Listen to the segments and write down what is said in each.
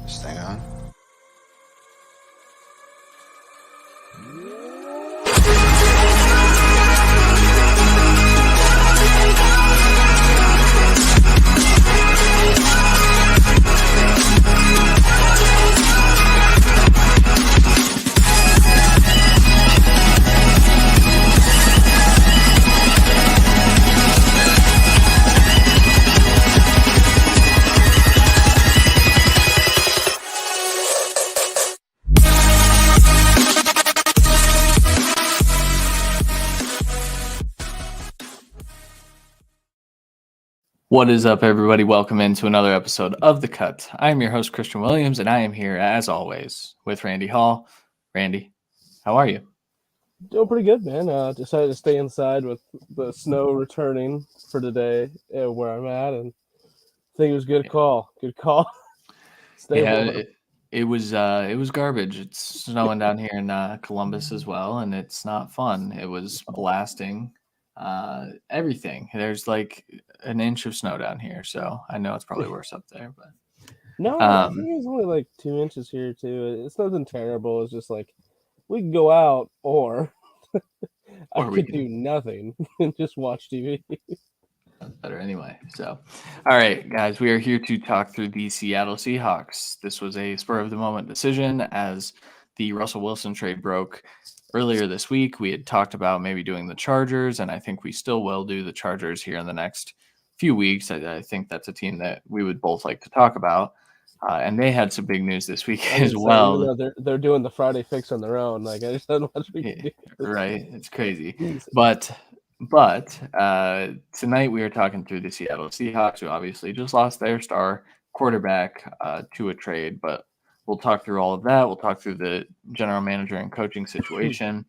Stay on. What is up, everybody? Welcome into another episode of The Cut. I am your host, Christian Williams, and I am here, as always, with Randy Hall. Randy, how are you? Doing pretty good, man. Decided to stay inside with the snow returning for today where I'm at, and I think it was a good call. Good call. Stay warm. It was garbage. It's snowing down here in Columbus as well, and it's not fun. It was blasting everything. There's like an inch of snow down here, so I know it's probably worse up there. But No, I think it's only like 2 inches here too. It's nothing terrible. It's just like we can go out, or I could do nothing and just watch TV. That's better anyway. So, all right, guys, we are here to talk through the Seattle Seahawks. This was a spur of the moment decision as the Russell Wilson trade broke earlier this week. We had talked about maybe doing the Chargers, and I think we still will do the Chargers here in the next few weeks. I think that's a team that we would both like to talk about. And they had some big news this week as well. They're doing the Friday fix on their own. Like I just don't know what we can do. Right, it's crazy. But tonight we are talking through the Seattle Seahawks, who obviously just lost their star quarterback to a trade. But we'll talk through all of that. We'll talk through the general manager and coaching situation.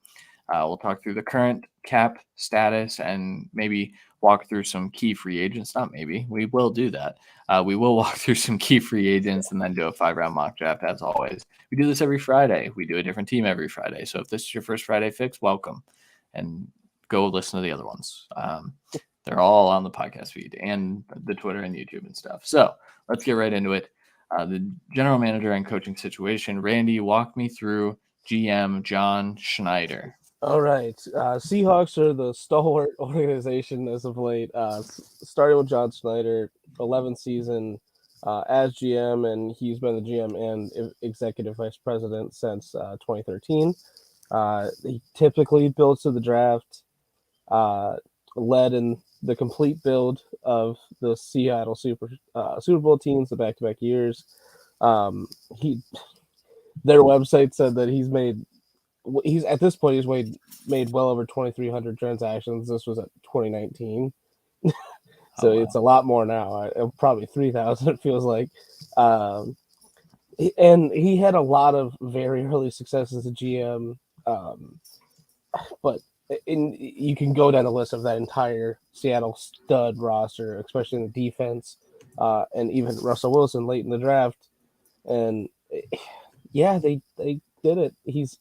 We'll talk through the current cap status and maybe walk through some key free agents. Not maybe. We will do that. We will walk through some key free agents and then do a 5-round mock draft as always. We do this every Friday. We do a different team every Friday. So if this is your first Friday fix, welcome. And go listen to the other ones. They're all on the podcast feed and the Twitter and YouTube and stuff. So let's get right into it. The general manager and coaching situation. Randy, walk me through GM John Schneider. All right. Seahawks are the stalwart organization as of late. Starting with John Schneider, 11th season as GM, and he's been the GM and executive vice president since 2013. He typically builds to the draft, led in the complete build of the Seattle Super Bowl teams the back-to-back years. Their website said that he's at this point made well over 2,300 transactions. This was at 2019. So It's a lot more now. Probably 3,000 it feels like. And he had a lot of very early success as a GM. But you can go down the list of that entire Seattle stud roster, especially in the defense, and even Russell Wilson late in the draft. And yeah, they did it. He's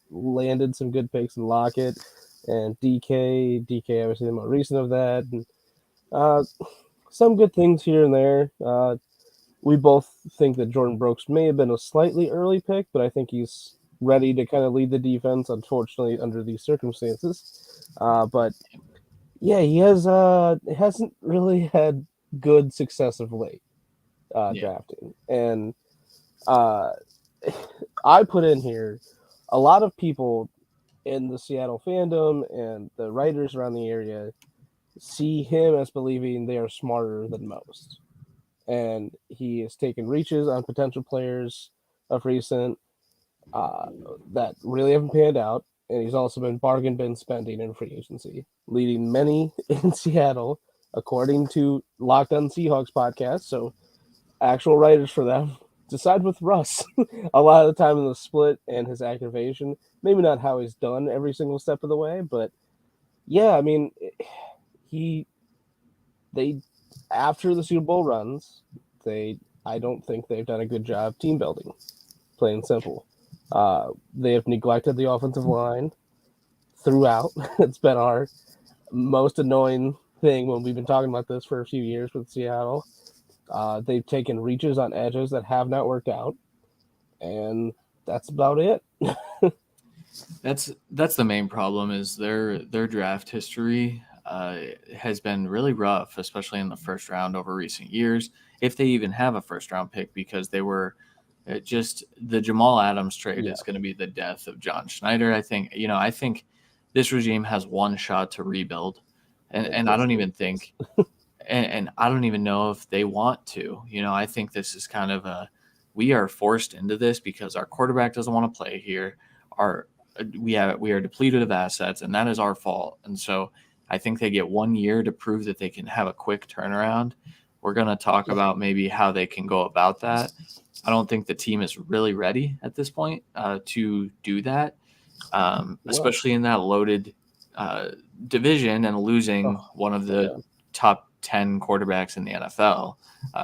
landed some good picks in Lockett and DK obviously the more recent of that, and some good things here and there. We both think that Jordan Brooks may have been a slightly early pick, but I think he's ready to kind of lead the defense, unfortunately, under these circumstances. But yeah, he hasn't really had good success of late drafting. And I put in here a lot of people in the Seattle fandom and the writers around the area see him as believing they are smarter than most. And he has taken reaches on potential players of recent that really haven't panned out. And he's also been bargain bin spending in free agency, leading many in Seattle, according to Locked On Seahawks podcast. So actual writers for them decide with Russ a lot of the time in the split and his activation. Maybe not how he's done every single step of the way, but yeah, I mean, they after the Super Bowl runs, I don't think they've done a good job team building, plain and simple. They have neglected the offensive line throughout. It's been our most annoying thing when we've been talking about this for a few years with Seattle. They've taken reaches on edges that have not worked out, and that's about it. That's the main problem is their draft history has been really rough, especially in the first round over recent years. If they even have a first round pick, because they were just the Jamal Adams trade Yeah, is going to be the death of John Schneider. I think this regime has one shot to rebuild, and I this don't is even think, and I don't even know if they want to. I think this is kind of we are forced into this because our quarterback doesn't want to play here. Our we are depleted of assets, and that is our fault. And so I think they get 1 year to prove that they can have a quick turnaround. We're going to talk yeah. about maybe how they can go about that. I don't think the team is really ready at this point to do that, Well, especially in that loaded uh, division and losing oh one of my the god, top 10 quarterbacks in the NFL.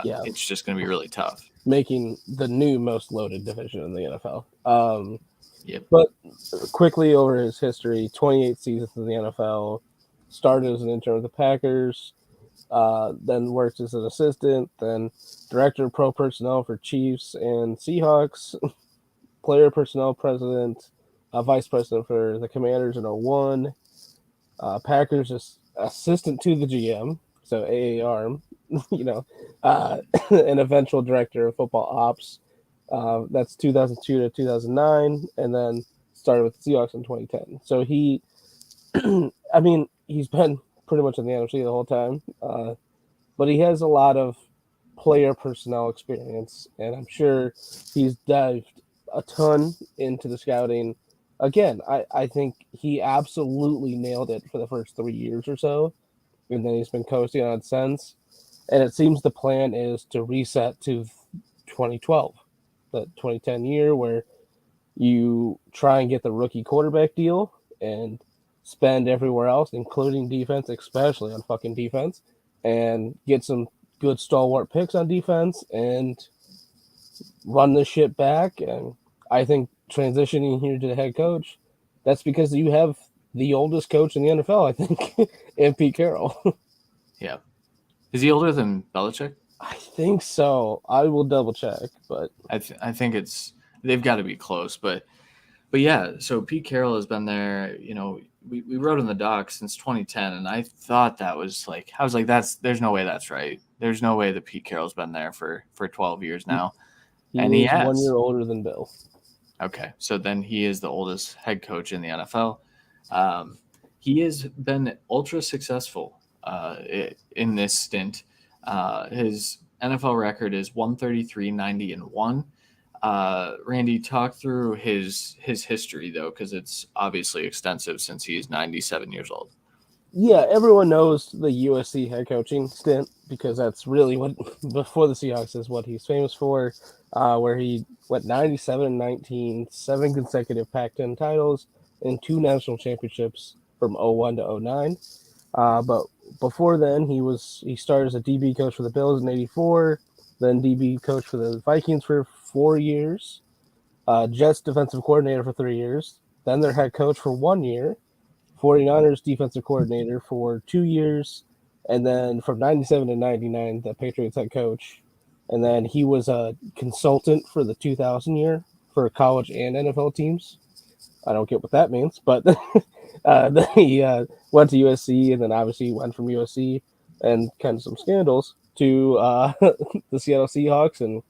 yeah, It's just going to be really tough. making the new most loaded division in the NFL. Yep. But quickly over his history, 28 seasons in the NFL, started as an intern with the Packers, then worked as an assistant, then director of pro personnel for Chiefs and Seahawks, player personnel president, vice president for the Commanders in '01, Packers assistant to the GM, so AAR, you know, an eventual director of football ops. That's 2002 to 2009, and then started with the Seahawks in 2010. So I mean, he's been pretty much in the NFC the whole time, but he has a lot of player personnel experience, and I'm sure he's dived a ton into the scouting. Again, I think he absolutely nailed it for the first 3 years or so, and then he's been coasting on since. And it seems the plan is to reset to 2012, the 2010 year, where you try and get the rookie quarterback deal and spend everywhere else, including defense, especially on fucking defense, and get some good stalwart picks on defense and run this shit back. And I think transitioning here to the head coach, that's because you have the oldest coach in the NFL, I think, and Pete Carroll. Yeah. Is he older than Belichick? I think so. I will double check, but I think they've got to be close, but yeah. So Pete Carroll has been there. We wrote in the doc since 2010, and I thought that was like I was like there's no way that's right. There's no way that Pete Carroll's been there for 12 years he, now, and he he is 1 year has. older than Bill. Okay, so then he is the oldest head coach in the NFL. Um, he has been ultra successful in this stint. His NFL record is 133, 90, and 1. Randy, talk through his history, though, because it's obviously extensive since he's 97 years old. Yeah, everyone knows the USC head coaching stint because that's really what before the Seahawks is what he's famous for. Where he went 97 and 19, 7 consecutive Pac-10 titles, and 2 national championships from '01 to '09. But before then, he started as a DB coach for the Bills in '84, then DB coach for the Vikings for 4 years, Jets defensive coordinator for 3 years, then their head coach for 1 year, 49ers defensive coordinator for 2 years, and then from 97 to 99, the Patriots head coach. And then he was a consultant for the 2000 year for college and NFL teams. I don't get what that means, but then he went to USC, and then obviously went from USC and kind of some scandals to the Seattle Seahawks and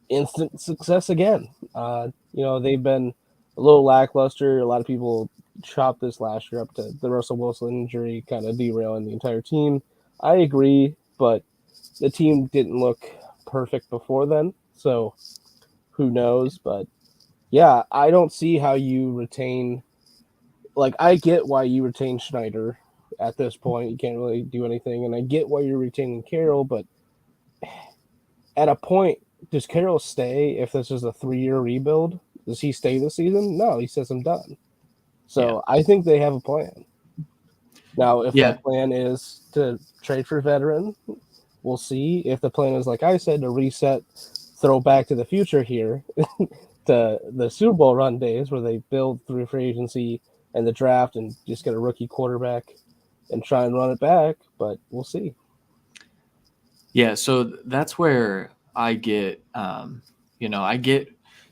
instant success again. They've been a little lackluster. A lot of people chopped this last year up to the Russell Wilson injury kind of derailing the entire team. I agree, but the team didn't look perfect before then, so who knows? But yeah, I don't see how you retain. Like, I get why you retain Schneider at this point. You can't really do anything, and I get why you're retaining Carroll, but at a point, does Carroll stay if this is a 3 year rebuild? Does he stay this season? No, he says I'm done. Yeah, So I think they have a plan. Now, if yeah, that plan is to trade for veteran, we'll see. If the plan is, like I said, to reset, throw back to the future here, to the Super Bowl run days where they build through free agency and the draft and just get a rookie quarterback and try and run it back, but we'll see. Yeah, so that's where I get, I get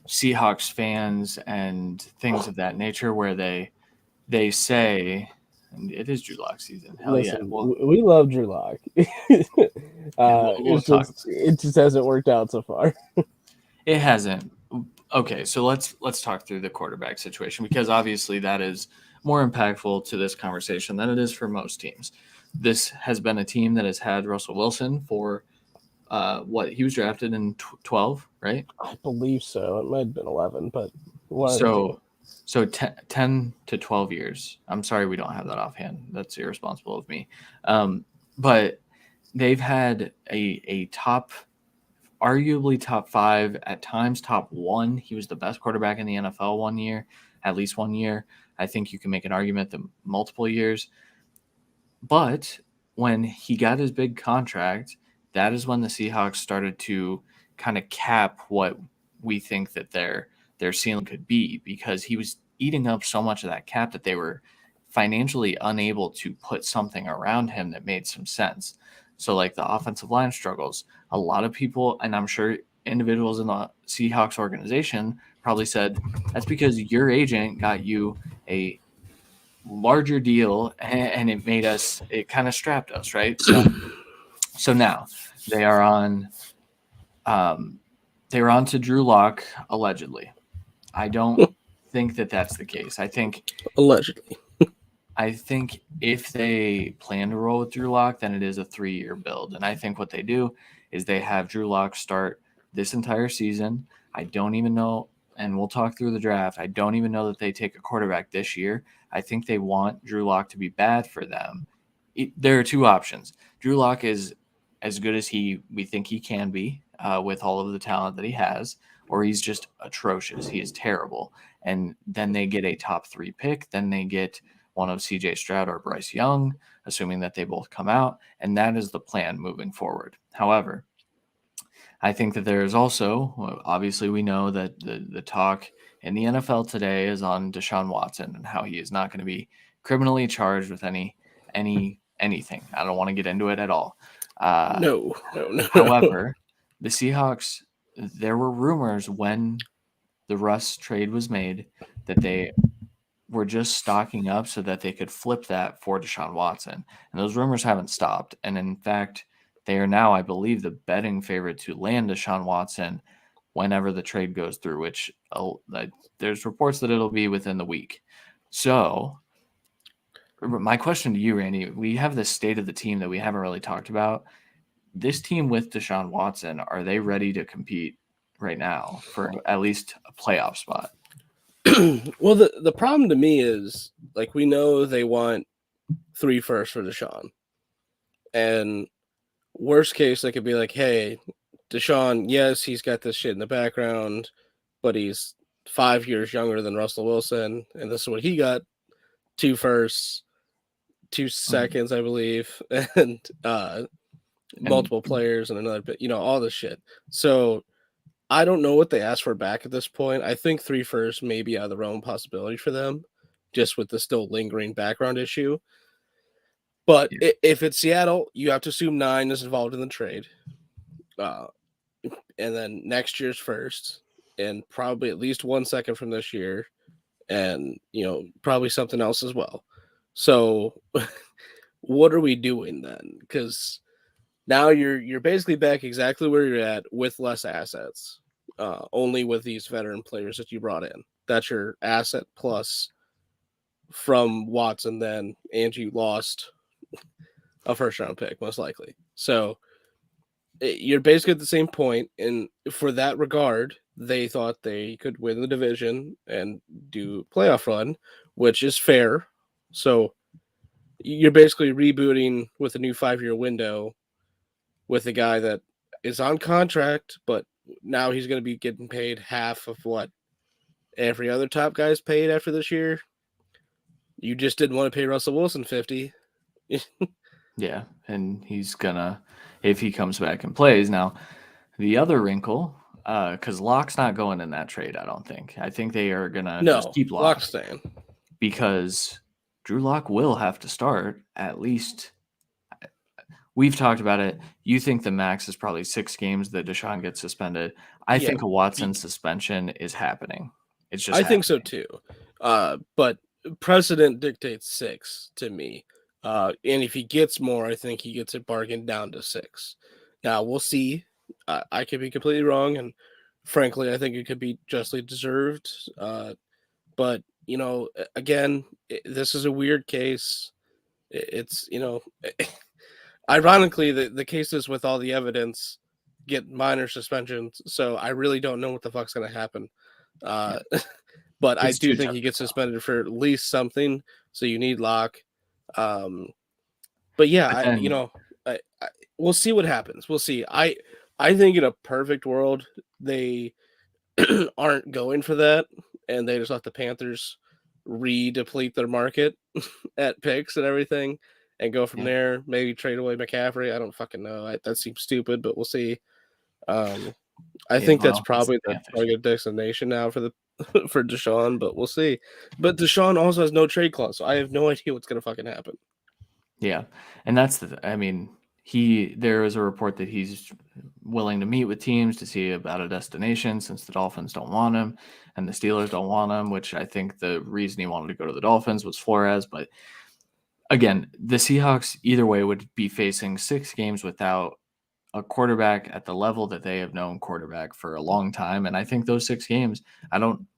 Seahawks fans and things of that nature where they say, and it is Drew Lock season. Hell yeah. Listen, Well, we love Drew Lock. yeah, we'll talk. It just hasn't worked out so far. It hasn't. Okay, so let's talk through the quarterback situation because obviously that is more impactful to this conversation than it is for most teams. This has been a team that has had Russell Wilson for what he was drafted in 12, right? I believe so. It might have been 11, but one of the two. So 10 to 12 years. I'm sorry we don't have that offhand. That's irresponsible of me. But they've had a top, arguably top 5, at times top 1. He was the best quarterback in the NFL one year, at least one year. I think you can make an argument that multiple years. But when he got his big contract, that is when the Seahawks started to kind of cap what we think that their ceiling could be, because he was eating up so much of that cap that they were financially unable to put something around him that made some sense. So like the offensive line struggles, a lot of people, and I'm sure individuals in the Seahawks organization probably said, that's because your agent got you a larger deal and it kind of strapped us, right? So now they are on they were on to Drew Lock allegedly. I don't think that that's the case. Allegedly. I think if they plan to roll with Drew Lock, then it is a 3-year build. And I think what they do is they have Drew Lock start this entire season. I don't even know, and we'll talk through the draft. I don't even know that they take a quarterback this year. I think they want Drew Lock to be bad for them. There are two options. Drew Lock is as good as we think he can be with all of the talent that he has, or he's just atrocious. He is terrible. And then they get a top 3 pick. Then they get one of CJ Stroud or Bryce Young, assuming that they both come out. And that is the plan moving forward. However, I think that there is also, obviously, we know that the talk in the NFL today is on Deshaun Watson and how he is not going to be criminally charged with anything. I don't want to get into it at all. No. However, the Seahawks, there were rumors when the Russ trade was made that they were just stocking up so that they could flip that for Deshaun Watson. And those rumors haven't stopped. And in fact, they are now, I believe, the betting favorite to land Deshaun Watson whenever the trade goes through, which there's reports that it'll be within the week. So my question to you, Randy, we have this state of the team that we haven't really talked about. This team with Deshaun Watson, are they ready to compete right now for at least a playoff spot? Well, the problem to me is, like, we know they want 3 firsts for Deshaun. And worst case, they could be like, hey, Deshaun, yes, he's got this shit in the background, but he's 5 years younger than Russell Wilson. And this is what he got: 2 firsts, 2 seconds, I believe, and multiple players and another bit, all this shit. So I don't know what they asked for back at this point. I think 3 firsts may be out of the realm of possibility for them, just with the still lingering background issue. But if it's Seattle, you have to assume 9 is involved in the trade. And then next year's first, and probably at least 1 second from this year, and probably something else as well. So what are we doing then? Because now you're basically back exactly where you're at with less assets, only with these veteran players that you brought in. That's your asset plus from Watson then, and you lost a first-round pick, most likely. So you're basically at the same point, and for that regard, they thought they could win the division and do playoff run, which is fair. So you're basically rebooting with a new 5-year window with a guy that is on contract, but now he's going to be getting paid half of what every other top guy's paid after this year. You just didn't want to pay Russell Wilson 50. Yeah, and he's gonna, if he comes back and plays. Now, the other wrinkle, because Locke's not going in that trade, I don't think. I think they are gonna just keep Locke staying, because Drew Lock will have to start at least. we've talked about it. You think the max is probably 6 games that Deshaun gets suspended. I Yeah, think a Watson suspension is happening. It's just I think so happening. too. But precedent dictates 6 to me. And if he gets more, I think he gets it bargained down to 6. Now we'll see. I could be completely wrong, and frankly, I think it could be justly deserved. But again, this is a weird case. It's ironically, the cases with all the evidence get minor suspensions, so I really don't know what the fuck's gonna happen. Yeah. Uh, but I It's do too think tough he to gets tell. suspended for at least something. So you need Locke. Um, but yeah, But then I we'll see what happens. We'll see. I think in a perfect world they aren't going for that, and they just let the Panthers re-deplete their market at picks and everything, and go from yeah, there. Maybe trade away McCaffrey. I don't fucking know. That seems stupid, but we'll see. Um, I yeah, think that's well, it's the probably the Panthers. target destination now for the for Deshaun, but we'll see. But Deshaun also has no trade clause, so I have no idea what's gonna fucking happen. Yeah, and that's I mean, there is a report that he's willing to meet with teams to see about a destination since the Dolphins don't want him and the Steelers don't want him, which I think the reason he wanted to go to the Dolphins was Flores. But again, the Seahawks either way would be facing 6 games without a quarterback at the level that they have known quarterback for a long time. And I think those 6 games,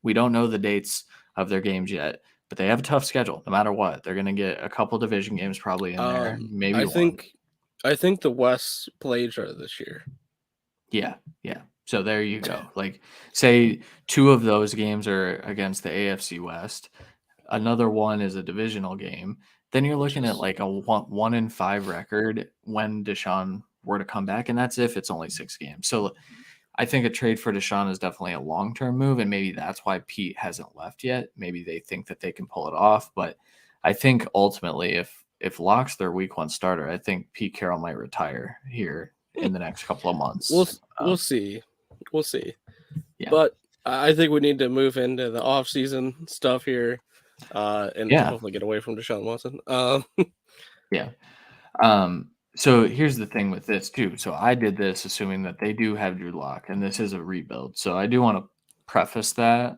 we don't know the dates of their games yet, but they have a tough schedule no matter what. They're going to get a couple division games probably in there, maybe I one. think I think the West played each other this year. Yeah. Yeah. So there you go. Like, say 2 of those games are against the AFC West, another one is a divisional game. Then you're looking at Just like a 1-5 record when Deshaun were to come back, and that's if it's only 6 games. So I think a trade for Deshaun is definitely a long-term move, and maybe that's why Pete hasn't left yet. Maybe they think that they can pull it off, but I think ultimately, if Locke's their Week 1 starter, I think Pete Carroll might retire here in the next couple of we'll months. we'll see. We'll see. Yeah, But I think we need to move into the off-season stuff here, and yeah, hopefully get away from Deshaun Watson. yeah. So here's the thing with this too. So I did this assuming that they do have Drew Lock, and this is a rebuild. So I do want to preface that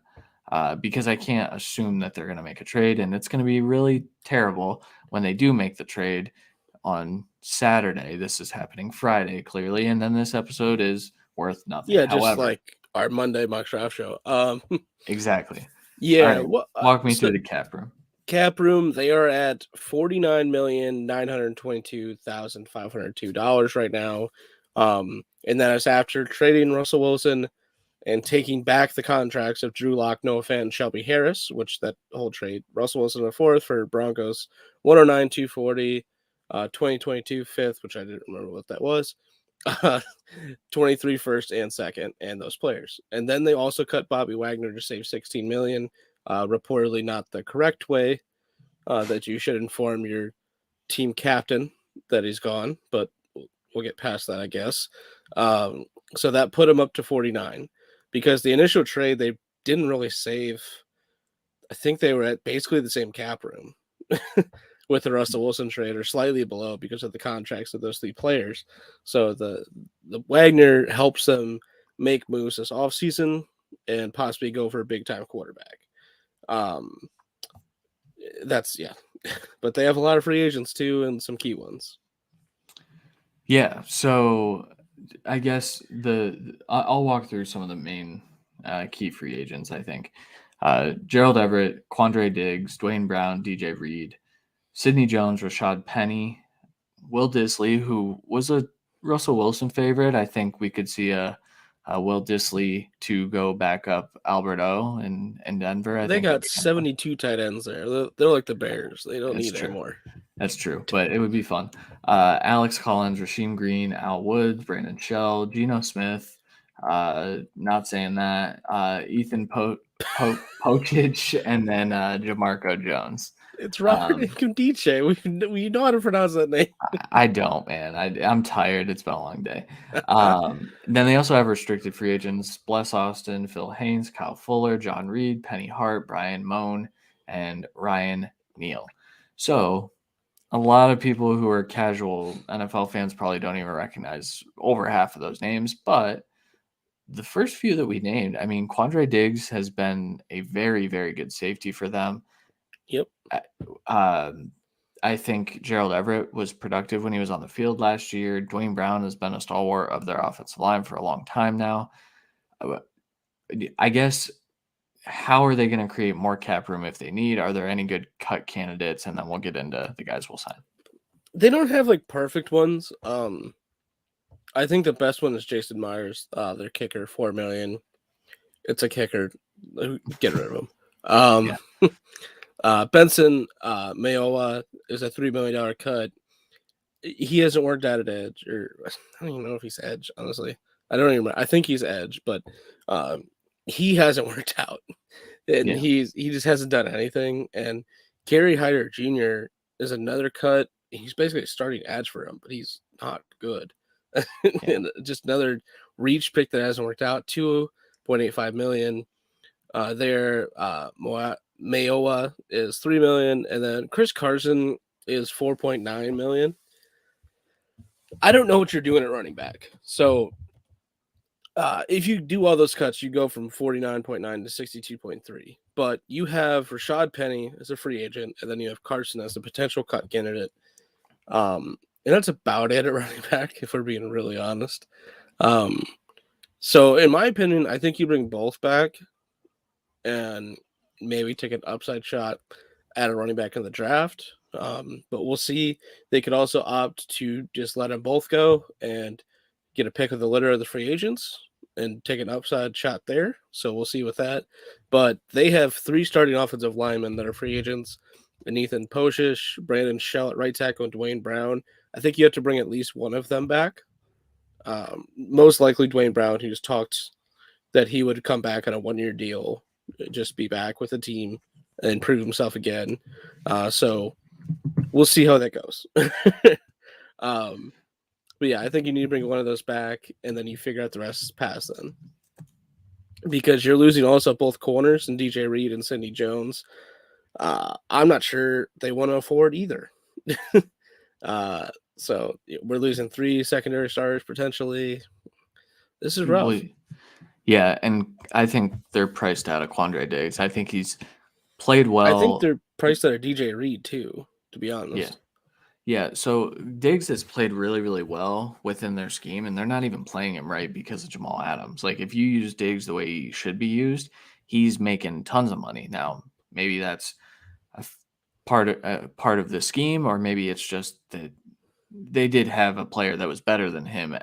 because I can't assume that they're going to make a trade, and it's going to be really terrible when they do make the trade on Saturday. This is happening Friday, clearly, and then this episode is worth nothing. Yeah, just However, like our Monday mock draft show. exactly. All Yeah. right, Well, walk me so through the cap room. cap room, they are at $49,922,502 right now. And that is after trading Russell Wilson and taking back the contracts of Drew Lock, Noah Fant, and Shelby Harris, which that whole trade, Russell Wilson a fourth for Broncos, 109, 240, 2022 fifth, which I didn't remember what that was. 23 first and second, and those players. And then they also cut Bobby Wagner to save 16 million. Reportedly not the correct way, that you should inform your team captain that he's gone, but we'll get past that, I guess. So that put him up to 49 because the initial trade, they didn't really save. I think they were at basically the same cap room with the Russell Wilson trade, or slightly below because of the contracts of those 3 players. So the Wagner helps them make moves this offseason and possibly go for a big time quarterback. Um, that's yeah, but they have a lot of free agents too and some key ones. Yeah, so I guess I'll walk through some of the main key free agents. I think Gerald Everett, Quandre Diggs, Dwayne Brown, DJ Reed, Sidney Jones, Rashad Penny, Will Disley, who was a Russell Wilson favorite. I think we could see a Will Disley to go back up Alberto in Denver. I They think that'd got be kind of fun. 72 tight ends there. They're like the Bears. They don't That's need any true. more. That's true, but it would be fun. Alex Collins, Rasheem Green, Al Woods, Brandon Shell, Geno Smith. Not saying that. Ethan Pochich, and then Jamarco Jones. It's Robert Um, Nkemdiche. We know how to pronounce that name. I don't, man. I'm tired. It's been a long day. Then they also have restricted free agents: Bless Austin, Phil Haynes, Kyle Fuller, John Reed, Penny Hart, Brian Moan, and Ryan Neal. So a lot of people who are casual NFL fans probably don't even recognize over half of those names, but the first few that we named, I mean, Quandre Diggs has been a very, very good safety for them. Yep. I think Gerald Everett was productive when he was on the field last year. Dwayne Brown has been a stalwart of their offensive line for a long time now. I guess, how are they going to create more cap room if they need? Are there any good cut candidates? And then we'll get into the guys we'll sign. They don't have like perfect ones. I think the best one is Jason Myers, their kicker, $4 million. It's a kicker. Get rid of him. Benson Mayowa is a $3 million cut. He hasn't worked out at edge, or I don't even know if he's edge. Honestly, I don't even. I think he's edge, but he hasn't worked out, and he just hasn't done anything. And Gary Hyder Jr. is another cut. He's basically starting edge for him, but he's not good. And just another reach pick that hasn't worked out. $2.85 million. Mayowa is $3 million, and then Chris Carson is $4.9 million. I don't know what you're doing at running back. So if you do all those cuts, you go from 49.9 to 62.3. But you have Rashad Penny as a free agent, and then you have Carson as a potential cut candidate. And that's about it at running back, if we're being really honest. So in my opinion, I think you bring both back and maybe take an upside shot at a running back in the draft. But we'll see. They could also opt to just let them both go and get a pick of the litter of the free agents and take an upside shot there. So we'll see with that. But they have 3 starting offensive linemen that are free agents: and Ethan Poshish, Brandon Shell at right tackle, and Dwayne Brown. I think you have to bring at least one of them back. Most likely Dwayne Brown, who's talked that he would come back on a 1-year deal, just be back with the team and prove himself again. So we'll see how that goes. But yeah, I think you need to bring one of those back, and then you figure out the rest past then. Because you're losing also both corners and DJ Reed and Sidney Jones. I'm not sure they want to afford either. So we're losing 3 secondary starters potentially. This is rough. Well, yeah, and I think they're priced out of Quandre Diggs. I think he's played well. I think they're priced out of DJ Reed too, to be honest. Yeah, so Diggs has played really, really well within their scheme, and they're not even playing him right because of Jamal Adams. Like, if you use Diggs the way he should be used, he's making tons of money. Now, maybe that's a part of the scheme, or maybe it's just that they did have a player that was better than him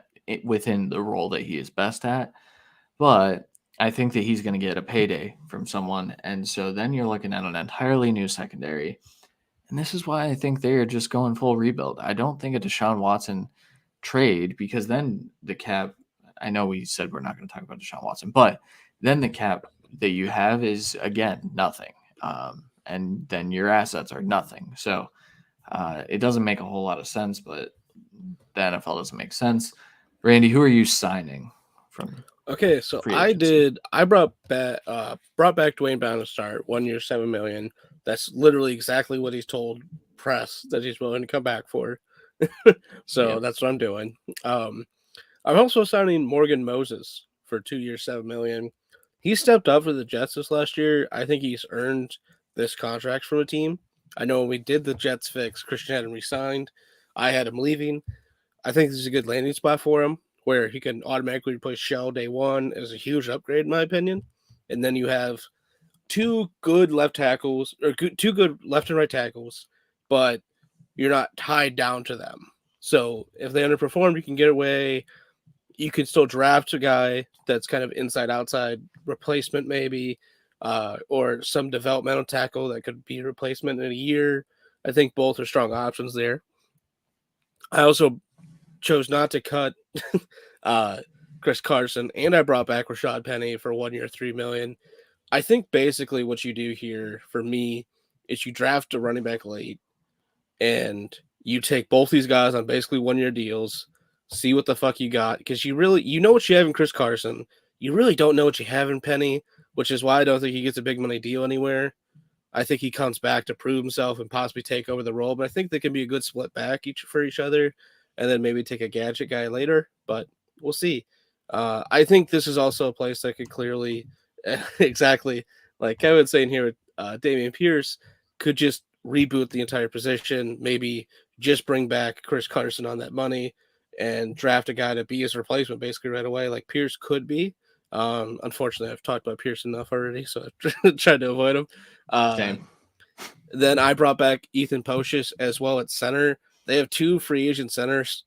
within the role that he is best at. But I think that he's going to get a payday from someone, and so then you're looking at an entirely new secondary. And this is why I think they are just going full rebuild. I don't think a Deshaun Watson trade, because then the cap, I know we said we're not going to talk about Deshaun Watson, but then the cap that you have is, again, nothing. And then your assets are nothing. So it doesn't make a whole lot of sense, but the NFL doesn't make sense. Randy, who are you signing from? Okay, so I brought back Dwayne Brown to start, 1 year, $7 million. That's literally exactly what he's told press that he's willing to come back for. So That's what I'm doing. I'm also signing Morgan Moses for 2 years, $7 million. He stepped up for the Jets this last year. I think he's earned this contract from a team. I know when we did the Jets fix, Christian had him resigned. I had him leaving. I think this is a good landing spot for him, where he can automatically replace Shell day one as a huge upgrade, in my opinion. And then you have 2 good left tackles, or 2 good left and right tackles, but you're not tied down to them. So if they underperform, you can get away. You could still draft a guy that's kind of inside-outside replacement, maybe, or some developmental tackle that could be a replacement in a year. I think both are strong options there. I also chose not to cut Chris Carson, and I brought back Rashad Penny for 1 year, $3 million. I think basically what you do here for me is you draft a running back late, and you take both these guys on basically 1 year deals, see what the fuck you got, because you know what you have in Chris Carson. You really don't know what you have in Penny, which is why I don't think he gets a big money deal anywhere. I think he comes back to prove himself and possibly take over the role. But I think they can be a good split back for each other, and then maybe take a gadget guy later. But we'll see. I think this is also a place that could clearly, exactly like Kevin's saying here, Damian Pierce could just reboot the entire position. Maybe just bring back Chris Carson on that money and draft a guy to be his replacement basically right away, like Pierce could be. Unfortunately, I've talked about Pierce enough already, so I've tried to avoid him. Same. Then I brought back Ethan Pocius as well at center. They have 2 free agent centers.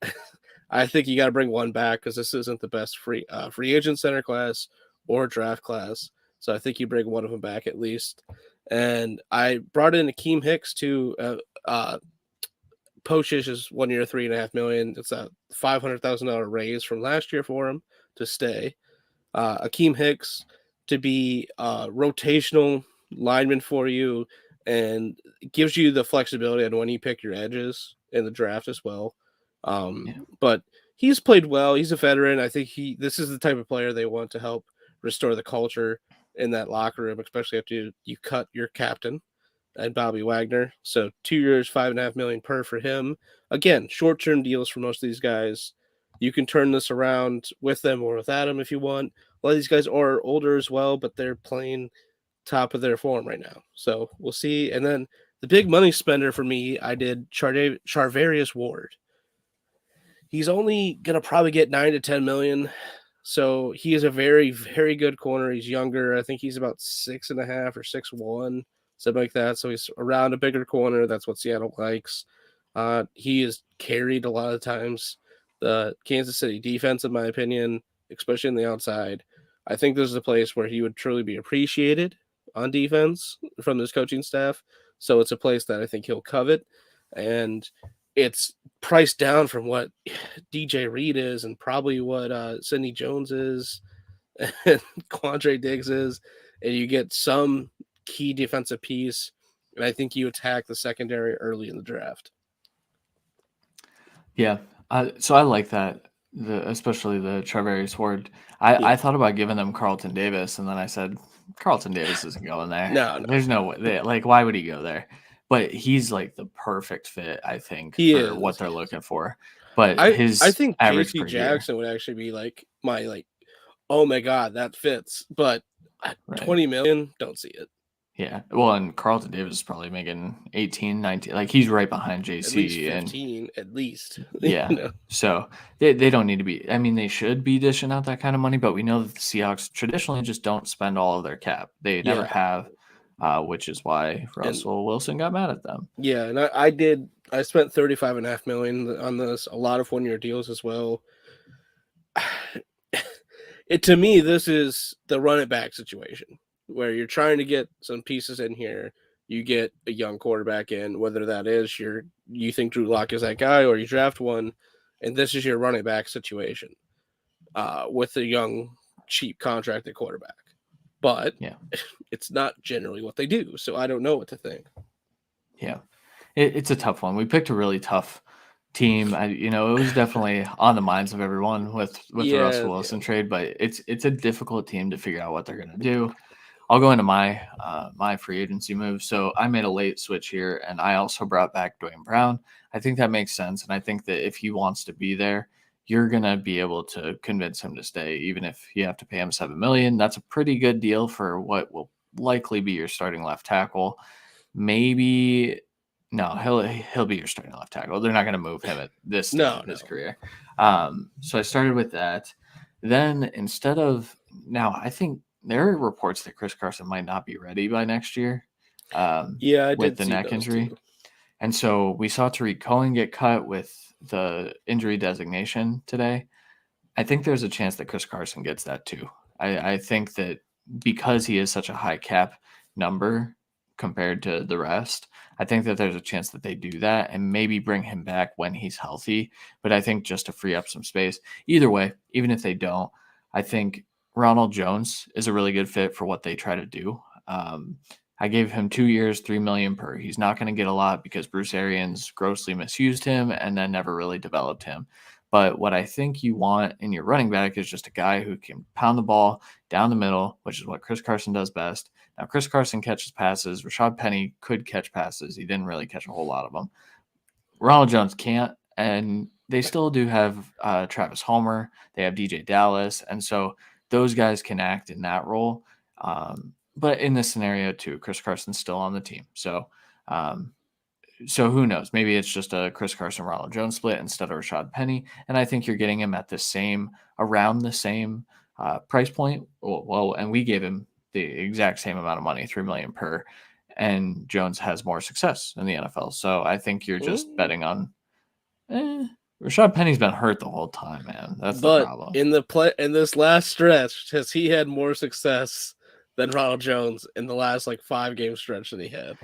I think you got to bring one back because this isn't the best free agent center class or draft class. So I think you bring one of them back at least. And I brought in Akeem Hicks too. Pocius is 1 year, $3.5 million. It's a $500,000 raise from last year for him to stay. Akeem Hicks to be a rotational lineman for you and gives you the flexibility on when you pick your edges in the draft as well. But he's played well. He's a veteran. I think this is the type of player they want to help restore the culture in that locker room, especially after you cut your captain and Bobby Wagner. So 2 years, $5.5 million per for him. Again, short-term deals for most of these guys. You can turn this around with them or without them if you want. A lot of these guys are older as well, but they're playing top of their form right now. So we'll see. And then the big money spender for me, I did Charvarius Ward. He's only going to probably get 9 to 10 million. So he is a very, very good corner. He's younger. I think he's about 6.5 or 6'1", something like that. So he's around a bigger corner. That's what Seattle likes. He is carried a lot of times the Kansas City defense, in my opinion, especially in the outside. I think this is a place where he would truly be appreciated on defense from this coaching staff. So it's a place that I think he'll covet. And it's priced down from what DJ Reed is and probably what Sidney Jones is and Quandre Diggs is. And you get some key defensive piece. And I think you attack the secondary early in the draft. Yeah. So I like that, especially the Charvarius Ward. I thought about giving them Carlton Davis, and then I said, Carlton Davis isn't going there. No. There's no way. Like, why would he go there? But he's like the perfect fit, I think, for what they're looking for. But I think J.C. Jackson would actually be like my oh my God, that fits. But at 20 million, don't see it. Yeah. Well, and Carlton Davis is probably making 18, 19. Like, he's right behind JC. At least 15, at least. Yeah. So they don't need to be. I mean, they should be dishing out that kind of money, but we know that the Seahawks traditionally just don't spend all of their cap. They never have, which is why Russell Wilson got mad at them. Yeah, and I spent $35.5 million on this, a lot of 1 year deals as well. To me, this is the run it back situation where you're trying to get some pieces in here. You get a young quarterback in, whether that is you think Drew Lock is that guy or you draft one, and this is your running back situation with a young, cheap contracted quarterback. But it's not generally what they do, so I don't know what to think. Yeah, it's a tough one. We picked a really tough team. It was definitely on the minds of everyone with the Russell Wilson trade, but it's a difficult team to figure out what they're going to do. I'll go into my free agency move. So I made a late switch here, and I also brought back Dwayne Brown. I think that makes sense, and I think that if he wants to be there, you're going to be able to convince him to stay, even if you have to pay him $7 million. That's a pretty good deal for what will likely be your starting left tackle. Maybe no, he'll be your starting left tackle. They're not going to move him at this stage of his career. So I started with that. Then I think there are reports that Chris Carson might not be ready by next year. With the neck injury. Too. And so we saw Tariq Cohen get cut with the injury designation today. I think there's a chance that Chris Carson gets that too. I think that because he is such a high cap number compared to the rest, I think that there's a chance that they do that and maybe bring him back when he's healthy. But I think just to free up some space. Either way, even if they don't, I think Ronald Jones is a really good fit for what they try to do. I gave him 2 years, $3 million per. He's not going to get a lot because Bruce Arians grossly misused him and then never really developed him. But what I think you want in your running back is just a guy who can pound the ball down the middle, which is what Chris Carson does best. Now, Chris Carson catches passes. Rashad Penny could catch passes. He didn't really catch a whole lot of them. Ronald Jones can't, and they still do have Travis Homer. They have DJ Dallas, and so those guys can act in that role. But in this scenario, too, Chris Carson's still on the team. So who knows? Maybe it's just a Chris Carson, Ronald Jones split instead of Rashad Penny. And I think you're getting him at around the same price point. Well, and we gave him the exact same amount of money, $3 million per. And Jones has more success in the NFL. So I think you're just betting on. Rashad Penny's been hurt the whole time, man. That's the problem. In this last stretch, has he had more success than Ronald Jones in the last 5-game stretch that he had?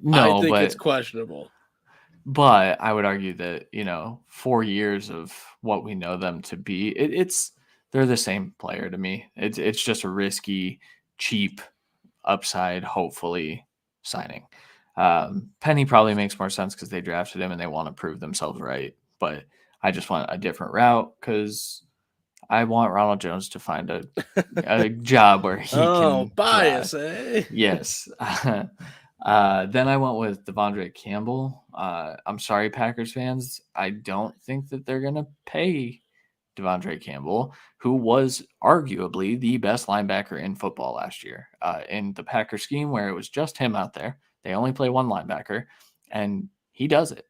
No, I think it's questionable. But I would argue that 4 years of what we know them to be, they're the same player to me. It's just a risky, cheap upside, hopefully signing. Penny probably makes more sense because they drafted him and they want to prove themselves right. But I just want a different route because I want Ronald Jones to find a job where he can. Bias, thrive. Yes. Then I went with Devondre Campbell. I'm sorry, Packers fans. I don't think that they're going to pay Devondre Campbell, who was arguably the best linebacker in football last year. In the Packer scheme where it was just him out there, they only play one linebacker, and he does it.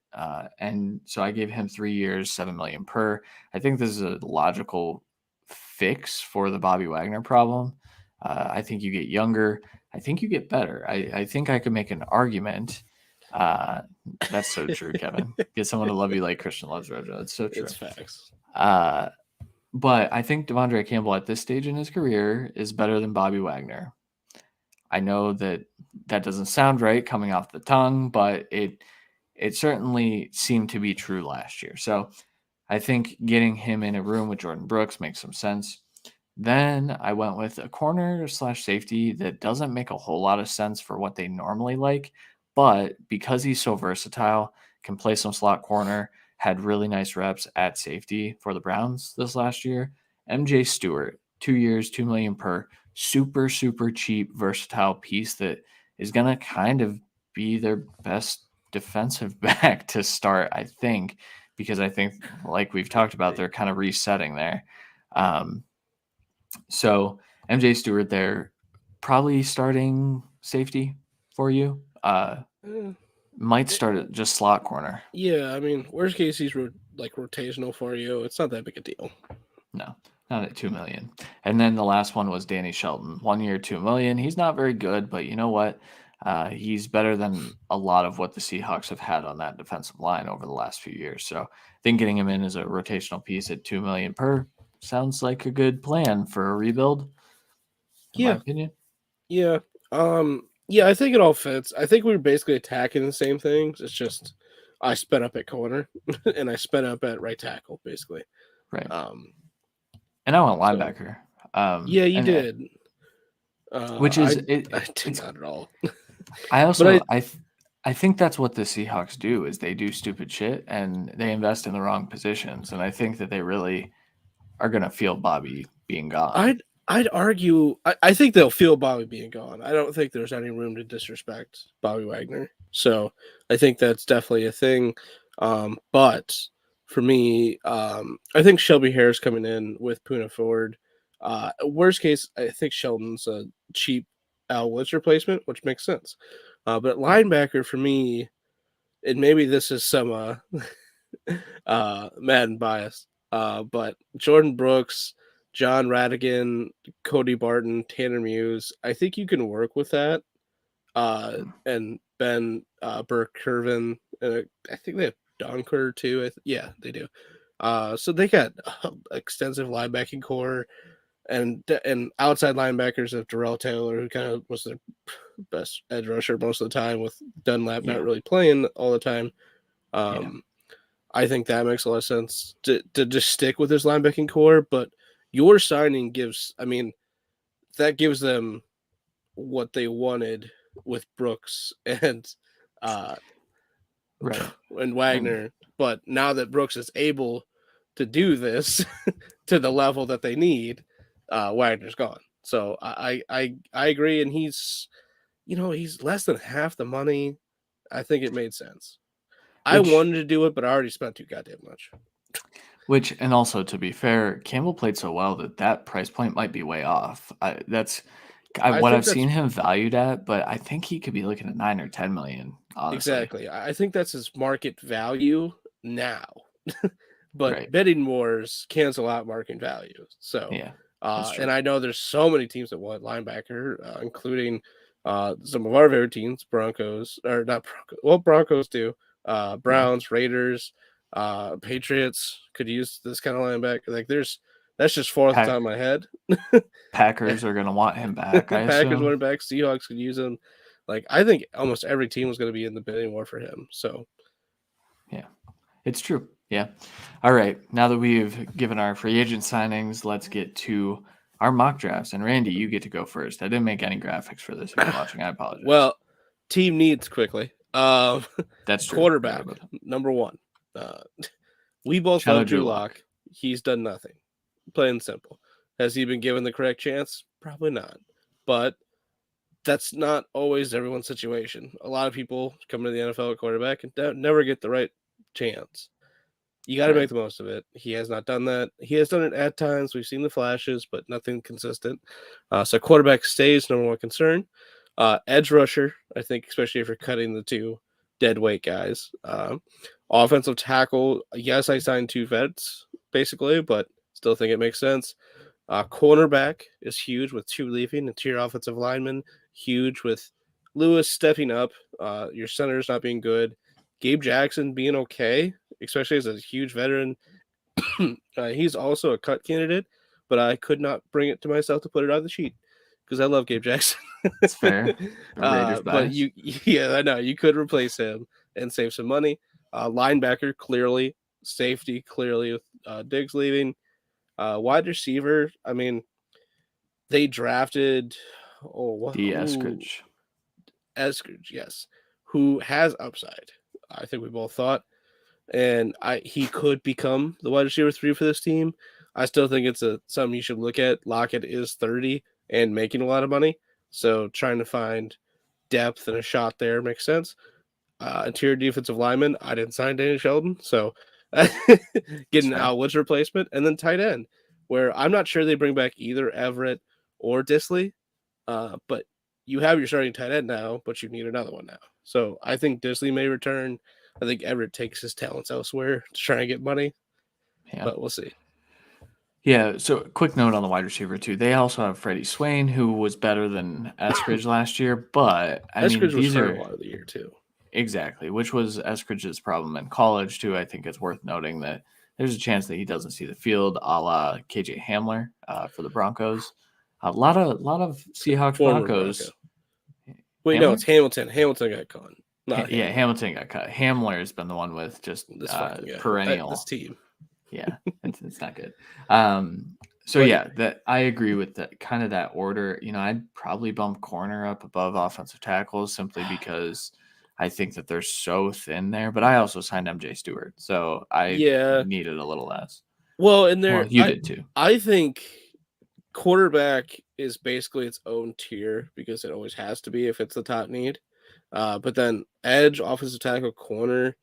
And so I gave him 3 years, $7 million per. I think this is a logical fix for the Bobby Wagner problem. I think you get younger. I think you get better. I think I could make an argument. That's so true, Kevin. Get someone to love you like Christian loves Rojo. That's so true. It's facts. But I think Devondre Campbell at this stage in his career is better than Bobby Wagner. I know that doesn't sound right coming off the tongue, but it certainly seemed to be true last year. So I think getting him in a room with Jordan Brooks makes some sense. Then I went with a corner/safety that doesn't make a whole lot of sense for what they normally like, but because he's so versatile, can play some slot corner, had really nice reps at safety for the Browns this last year. MJ Stewart, 2 years, $2 million per, super, super cheap, versatile piece that is going to kind of be their best defensive back to start, I think, because I think, like we've talked about, they're kind of resetting there. So MJ Stewart there, probably starting safety for you. Might start at just slot corner. Yeah, I mean, worst case he's rotational for you. It's not that big a deal. No, not at $2 million. And then the last one was Danny Shelton, 1 year, $2 million. He's not very good, but you know what? He's better than a lot of what the Seahawks have had on that defensive line over the last few years. So I think getting him in as a rotational piece at $2 million per sounds like a good plan for a rebuild. In my opinion. Yeah. Yeah, I think it all fits. I think we were basically attacking the same things. It's just I sped up at corner and I sped up at right tackle, basically. Right. And I went linebacker. Yeah, you did. Which is I did not at all. I also I think that's what the Seahawks do is they do stupid shit and they invest in the wrong positions. And I think that they really are gonna feel Bobby being gone. I'd argue I think they'll feel Bobby being gone. I don't think there's any room to disrespect Bobby Wagner. So I think that's definitely a thing. But for me, I think Shelby Harris coming in with Puna Ford. Worst case, I think Shelton's a cheap Al Woods replacement, which makes sense. But linebacker for me, and maybe this is some Madden bias, but Jordan Brooks, John Radigan, Cody Barton, Tanner Muse, I think you can work with that. And Ben Burke-Curvin, I think they have Donker too. Yeah, they do. So they got extensive linebacking core and outside linebackers of Darrell Taylor, who kind of was their best edge rusher most of the time, with Dunlap not really playing all the time. I think that makes a lot of sense to just stick with this linebacking core, but your signing gives them what they wanted with Brooks and Wagner. But now that Brooks is able to do this to the level that they need, Wagner's gone. So I agree, and he's he's less than half the money. I think it made sense. I Which wanted to do it, but I already spent too goddamn much. and also to be fair, Campbell played so well that price point might be way off. I What think I've that's seen him valued at, but I think he could be looking at 9 or 10 million, honestly. exactly. I think that's his market value now. But Right. bidding wars cancel out market value. So, Yeah, that's true. and I know there's so many teams that want linebacker, including some of our favorite teams, Broncos, or not Broncos. Well, Broncos do. Yeah. Browns, Raiders, Patriots could use this kind of linebacker. Like, that's just four off the top Pack of my head. Packers are going to want him back, I Packers assume. went back. Seahawks could use him. Like, I think almost every team was going to be in the bidding war for him. So, Yeah, it's true. Yeah. All right. Now that we've given our free agent signings, let's get to our mock drafts. And Randy, you get to go first. I didn't make any graphics for this if you're watching. I apologize. well, team needs quickly. That's true. Forgot Quarterback, about that. number one. Uh, we both Shadow love Drew Drew Lock. Lock. He's done nothing. Plain and simple. Has he been given the correct chance? Probably not. But that's not always everyone's situation. A lot of people come to the NFL at quarterback and never get the right chance. You got to make Right. the most of it. He has not done that. He has done it at times. We've seen the flashes, but nothing consistent. So quarterback stays number one concern. Edge rusher, I think, especially if you're cutting the two dead weight guys. Offensive tackle, yes, I signed two vets basically, but still think it makes sense. Cornerback is huge with two leaving. Interior offensive lineman, huge with Lewis stepping up. Your center's not being good. Gabe Jackson being okay, especially as a huge veteran. He's also a cut candidate, but I could not bring it to myself to put it on the sheet because I love Gabe Jackson. It's fair. Raiders But bias. yeah, I know you could replace him and save some money. Linebacker clearly, safety clearly with Diggs leaving. Wide receiver, I mean, they drafted D. who Eskridge. Eskridge, yes, who has upside. I think we both thought, and he could become the wide receiver 3 for this team. I still think it's something you should look at. Lockett is 30 and making a lot of money, so trying to find depth and a shot there makes sense. Interior defensive lineman, I didn't sign Danny Sheldon, so getting Al Woods replacement, and then tight end, where I'm not sure they bring back either Everett or Disley, but you have your starting tight end now, but you need another one now. So I think Disley may return. I think Everett takes his talents elsewhere to try and get money, but we'll see. Yeah, so quick note on the wide receiver too. They also have Freddie Swain, who was better than Eskridge last year, but I mean Eskridge was these hurt a are lot of the year too. exactly, which was Eskridge's problem in college too. I think it's worth noting that there's a chance that he doesn't see the field, a la KJ Hamler for the Broncos. A lot of Seahawks Former Broncos. Bronco. Wait, no, Hamler? it's Hamilton. Hamilton got gone. Not Yeah, Hamler. Hamilton got cut. Hamler has been the one with just This fucking guy. perennial. This team. Yeah, it's not good. So But yeah, that I agree with that kind of that order. You know, I'd probably bump corner up above offensive tackles simply because I think that they're so thin there. But I also signed MJ Stewart, so I yeah, needed a little less. well, and there, Well, you did too. I think quarterback is basically its own tier because it always has to be if it's the top need. But then edge, offensive tackle, corner,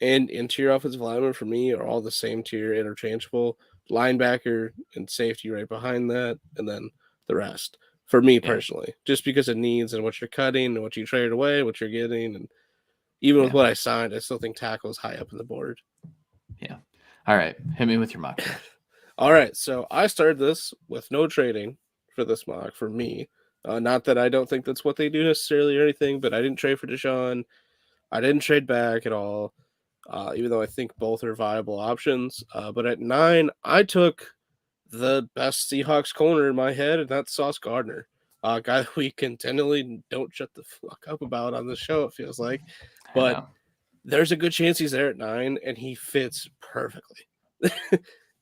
and interior offensive lineman for me are all the same tier, interchangeable. Linebacker and safety right behind that, and then the rest for me personally, just because of needs and what you're cutting and what you traded away, what you're getting, and even with what I signed, I still think tackle is high up in the board. Yeah. All right, hit me with your mock draft. All right, so I started this with no trading for this mock for me. Not that I don't think that's what they do necessarily or anything, but I didn't trade for Deshaun. I didn't trade back at all. Even though I think both are viable options. But at 9, I took the best Seahawks corner in my head, and that's Sauce Gardner, a guy that we continually don't shut the fuck up about on the show, it feels like. But there's a good chance he's there at 9, and he fits perfectly.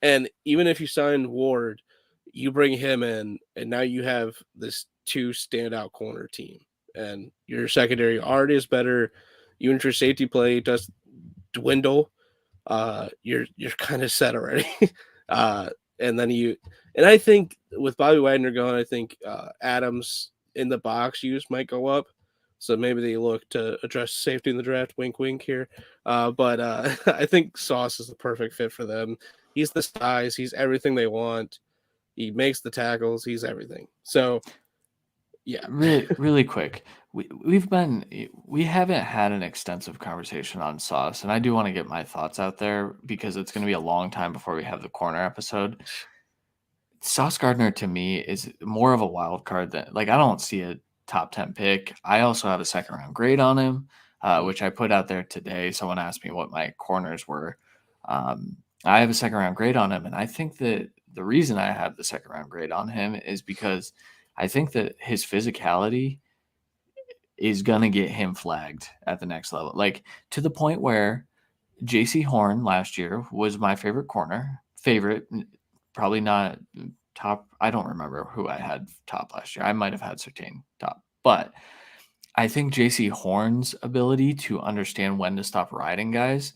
And even if you sign Ward, you bring him in, and now you have this 2 standout corner team. And your secondary already is better. Even if your safety play does dwindle, you're kind of set already. And then I think with Bobby Wagner going, I think Adams in the box use might go up. So maybe they look to address safety in the draft. Wink, wink here. But I think Sauce is the perfect fit for them. He's the size. He's everything they want. He makes the tackles. He's everything. So, yeah. Really quick. We haven't had an extensive conversation on Sauce, and I do want to get my thoughts out there because it's going to be a long time before we have the corner episode. Sauce Gardner to me is more of a wild card than I don't see a top 10 pick. I also have a second round grade on him, which I put out there today. Someone asked me what my corners were. I have a second round grade on him, and I think that the reason I have the second round grade on him is because I think that his physicality is going to get him flagged at the next level. To the point where JC Horn last year was my favorite corner. Probably not top. I don't remember who I had top last year. I might have had Surtain top. But I think JC Horn's ability to understand when to stop riding guys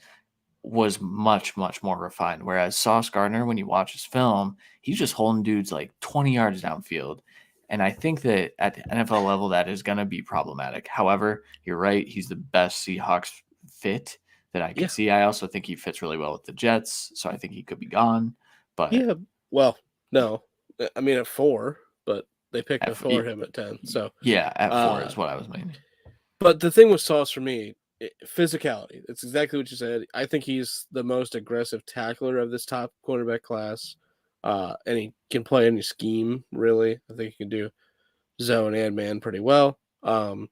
was much, much more refined. Whereas Sauce Gardner, when you watch his film, he's just holding dudes 20 yards downfield. And I think that at the NFL level, that is going to be problematic. However, you're right. He's the best Seahawks fit that I can see. I also think he fits really well with the Jets. So I think he could be gone. But yeah, well, no. I mean, at 4, but they picked before him at 10. So yeah, at 4 is what I was meaning. But the thing with Sauce for me, physicality. It's exactly what you said. I think he's the most aggressive tackler of this top cornerback class. And he can play any scheme, really. I think he can do zone and man pretty well. And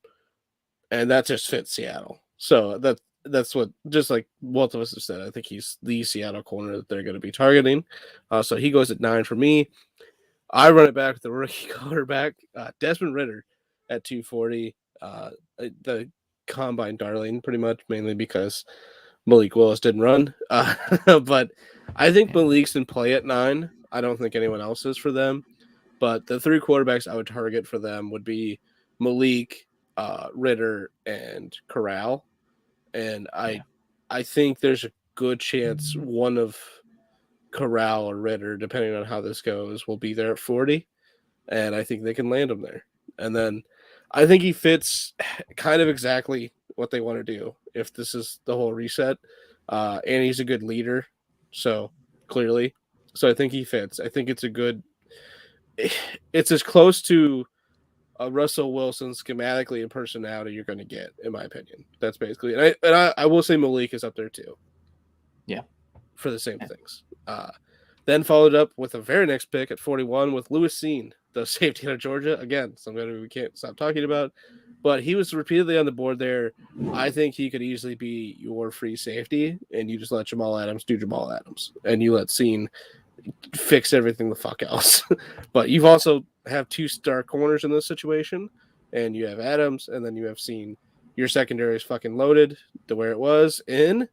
that just fits Seattle. So that's what, just like both of us have said, I think he's the Seattle corner that they're going to be targeting. So he goes at 9 for me. I run it back with the rookie quarterback, Desmond Ridder at 240. The combine darling, pretty much, mainly because Malik Willis didn't run. But I think Malik's in play at 9. I don't think anyone else is for them. But the 3 quarterbacks I would target for them would be Malik, Ridder, and Corral. And I think there's a good chance one of Corral or Ridder, depending on how this goes, will be there at 40. And I think they can land him there. And then I think he fits kind of exactly what they want to do if this is the whole reset. And he's a good leader. So clearly. So I think he fits. I think it's as close to a Russell Wilson schematically and personality you're going to get, in my opinion. That's basically, and I will say Malik is up there too. Yeah. For the same things. Then followed up with a very next pick at 41 with Lewis Seen, the safety out of Georgia. Again, somebody we can't stop talking about. But he was repeatedly on the board there. I think he could easily be your free safety, and you just let Jamal Adams do Jamal Adams. And you let Seen fix everything the fuck else. But you've also have 2 star corners in this situation, and you have Adams, and then you have Seen. Your secondary is fucking loaded to where it was in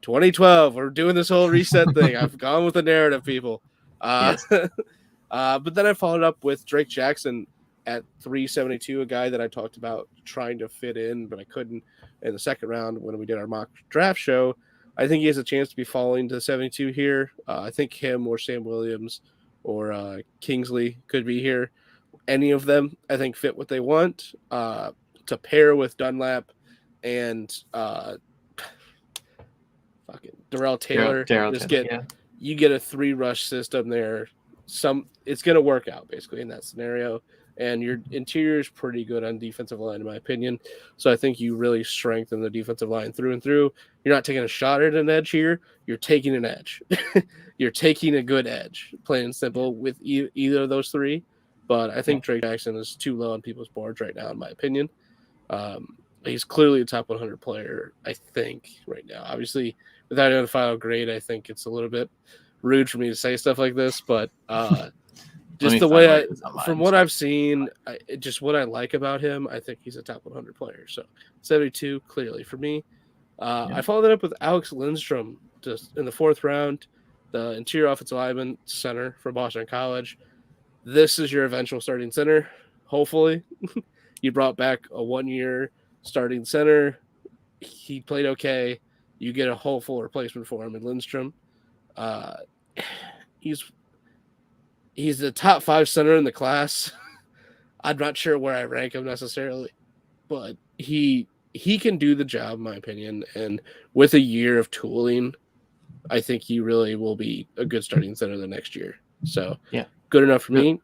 2012. We're doing this whole reset thing. I've gone with the narrative, people. Yes. But then I followed up with Drake Jackson at 372, a guy that I talked about trying to fit in, but I couldn't in the second round when we did our mock draft show. I think he has a chance to be falling to 72 here. I think him or Sam Williams or Kingsley could be here. Any of them, I think, fit what they want to pair with Dunlap and fucking Darrell Taylor. You get a 3 rush system there. It's gonna work out basically in that scenario. And your interior is pretty good on defensive line, in my opinion. So I think you really strengthen the defensive line through and through. You're not taking a shot at an edge here. You're taking an edge. You're taking a good edge, plain and simple, with either of those 3. But I think Drake Jackson is too low on people's boards right now, in my opinion. He's clearly a top 100 player, I think, right now. Obviously, without having a final grade, I think it's a little bit rude for me to say stuff like this, but just the way from what I've seen, just what I like about him, I think he's a top 100 player. So 72, clearly for me. I followed that up with Alex Lindstrom just in the 4th round, the interior offensive lineman center from Boston College. This is your eventual starting center, hopefully. You brought back a 1-year starting center. He played okay. You get a hopeful replacement for him in Lindstrom. He's the top 5 center in the class. I'm not sure where I rank him necessarily, but he can do the job, in my opinion. And with a year of tooling, I think he really will be a good starting center the next year. So Yeah. good enough for me.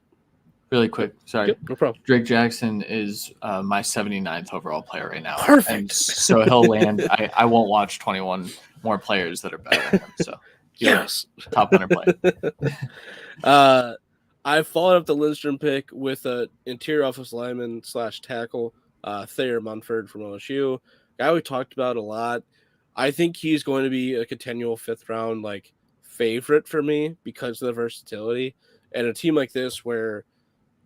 Really quick, sorry. Yep, no problem. Drake Jackson is my 79th overall player right now. Perfect. And so he'll land. I won't watch 21 more players that are better than him. So yes, top 100 player. I followed up the Lindstrom pick with an interior offensive lineman / tackle, Thayer Munford from OSU, guy we talked about a lot. I think he's going to be a continual 5th round like favorite for me because of the versatility. And a team like this where,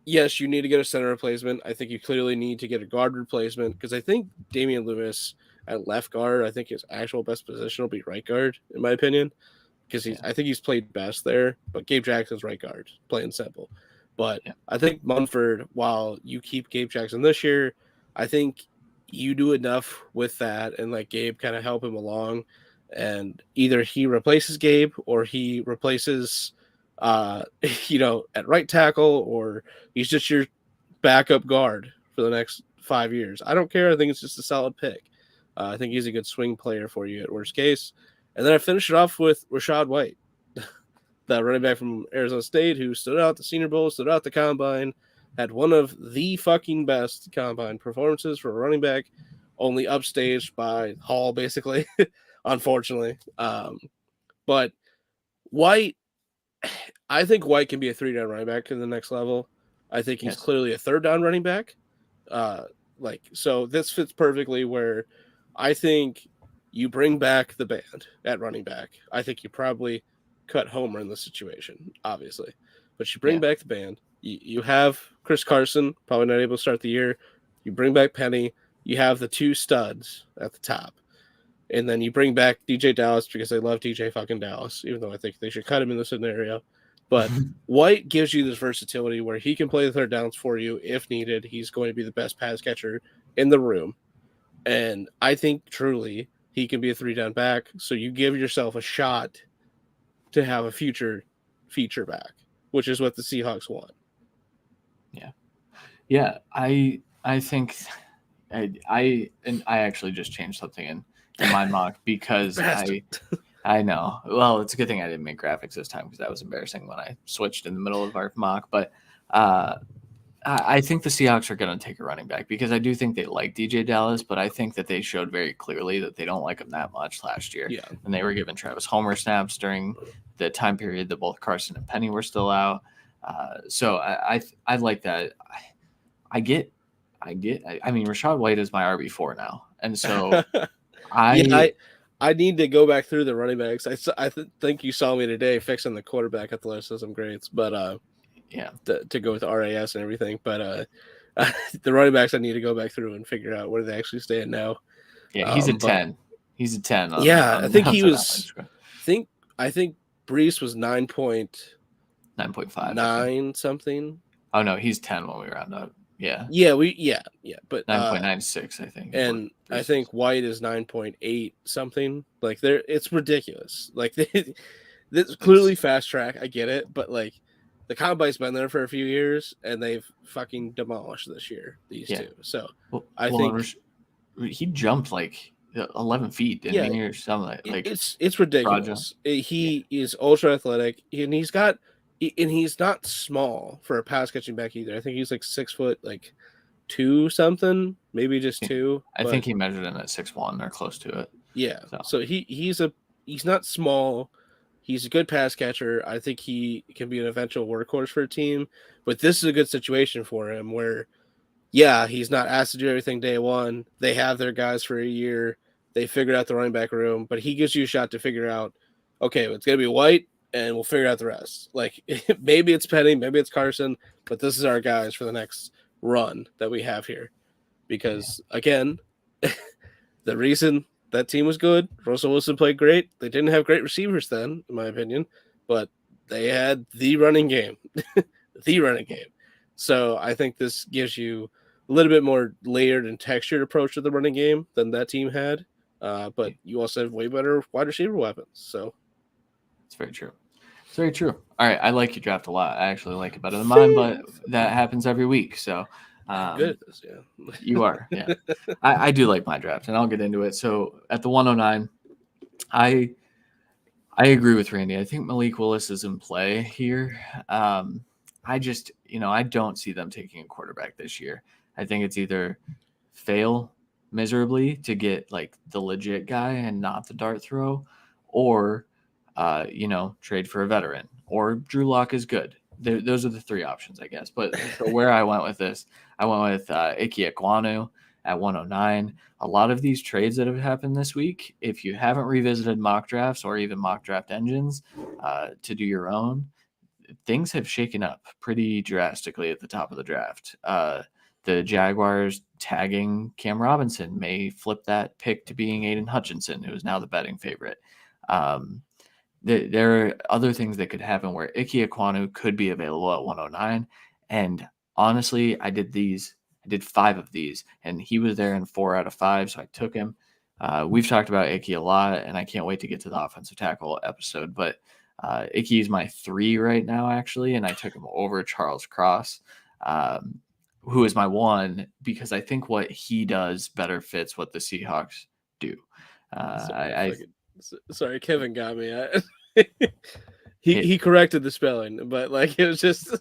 yes, you need to get a center replacement. I think you clearly need to get a guard replacement because I think Damian Lewis at left guard, I think his actual best position will be right guard, in my opinion, because I think he's played best there. But Gabe Jackson's right guard, plain simple. But I think Munford, while you keep Gabe Jackson this year, I think you do enough with that and let Gabe kind of help him along. And either he replaces Gabe or he replaces at right tackle, or he's just your backup guard for the next 5 years. I don't care. I think it's just a solid pick. I think he's a good swing player for you at worst case. And then I finished it off with Rachaad White, the running back from Arizona State who stood out the Senior Bowl, stood out the Combine, had one of the fucking best Combine performances for a running back, only upstaged by Hall, basically, unfortunately. But White, I think White can be a 3-down running back in the next level. I think he's clearly a 3rd-down running back. So this fits perfectly where I think you bring back the band at running back. I think you probably cut Homer in this situation, obviously. But you bring back the band. You have Chris Carson, probably not able to start the year. You bring back Penny. You have the 2 studs at the top. And then you bring back DJ Dallas because I love DJ fucking Dallas, even though I think they should cut him in this scenario. But White gives you this versatility where he can play the 3rd downs for you if needed. He's going to be the best pass catcher in the room. And I think truly he can be a 3-down back. So you give yourself a shot to have a future feature back, which is what the Seahawks want. Yeah. I think I actually just changed something in my mock because I know. Well, it's a good thing I didn't make graphics this time because that was embarrassing when I switched in the middle of our mock. But I think the Seahawks are going to take a running back because I do think they like DJ Dallas, but I think that they showed very clearly that they don't like him that much last year. Yeah. And they were giving Travis Homer snaps during the time period that both Carson and Penny were still out. So I like that. I mean, Rachaad White is my RB4 now. And so I need to go back through the running backs. I think you saw me today fixing the quarterback athleticism grades, but to go with RAS and everything. But the running backs I need to go back through and figure out where they actually stand now. Yeah, he's a 10. He's a 10. I think he was. I think Brees was 9.5. 9 something. Oh no, he's 10 when we round up. Yeah. But 9.96, I think. And I think White is 9.8 something. Like it's ridiculous. Like this clearly fast track. I get it, but like the Combine's been there for a few years and they've fucking demolished this year. These 2. So I think he jumped like 11 feet, didn't he, or something like it's ridiculous. He is ultra athletic and he's not small for a pass catching back either. I think he's like 6 foot, like 2 something, maybe just 2. I think he measured in at 6'1" or close to it. Yeah. So he's not small. He's a good pass catcher. I think he can be an eventual workhorse for a team. But this is a good situation for him where, he's not asked to do everything day one. They have their guys for a year. They figured out the running back room, but he gives you a shot to figure out, okay, it's going to be White, and we'll figure out the rest. Like, maybe it's Penny, maybe it's Carson, but this is our guys for the next run that we have here. Because, again, the reason that team was good, Russell Wilson played great. They didn't have great receivers then, in my opinion, but they had the running game. So I think this gives you a little bit more layered and textured approach to the running game than that team had. But you also have way better wide receiver weapons. So it's very true. It's very true. All right, I like your draft a lot. I actually like it better than mine, but that happens every week. So I'm good at this, yeah. You are, yeah. I do like my draft, and I'll get into it. So at the 109, I I agree with Randy. I think Malik Willis is in play here. I just, I don't see them taking a quarterback this year. I think it's either fail miserably to get like the legit guy and not the dart throw, or, trade for a veteran, or Drew Lock is good. Those are the three options, I guess. But so where I went with this, I went with Ike Ekwonu at 109. A lot of these trades that have happened this week, if you haven't revisited mock drafts or even mock draft engines to do your own, things have shaken up pretty drastically at the top of the draft. The Jaguars tagging Cam Robinson may flip that pick to being Aiden Hutchinson, who is now the betting favorite. There are other things that could happen where Ike Ekwonu could be available at 109. And honestly, I did 5 of these, and he was there in 4 out of 5, so I took him. We've talked about Ike a lot, and I can't wait to get to the offensive tackle episode, but Ike is my 3 right now, actually, and I took him over Charles Cross, who is my 1, because I think what he does better fits what the Seahawks do. Sorry, Kevin got me. He corrected the spelling, but like it was just.